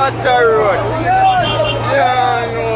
That's a road. Yeah, no.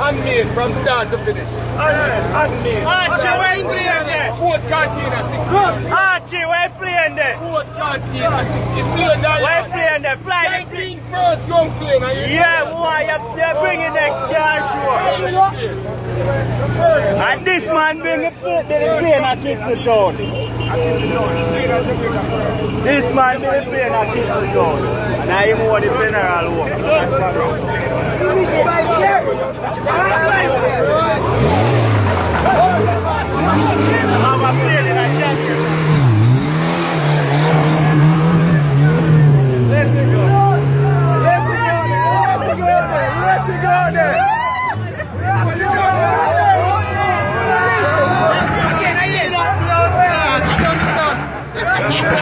Handmade from start to finish. Handmade. Archie, where you playing there? Fourth container, 16. Archie, where you playing there? Fourth container, 16. Play that. Where you playing there? Fly the plane first, young plane. Yeah, boy, you're bringing next car show. And this man bring the plane at Kingston. This man bring the plane at Kingston. And I even want the funeral work. I'm a plane in a champion.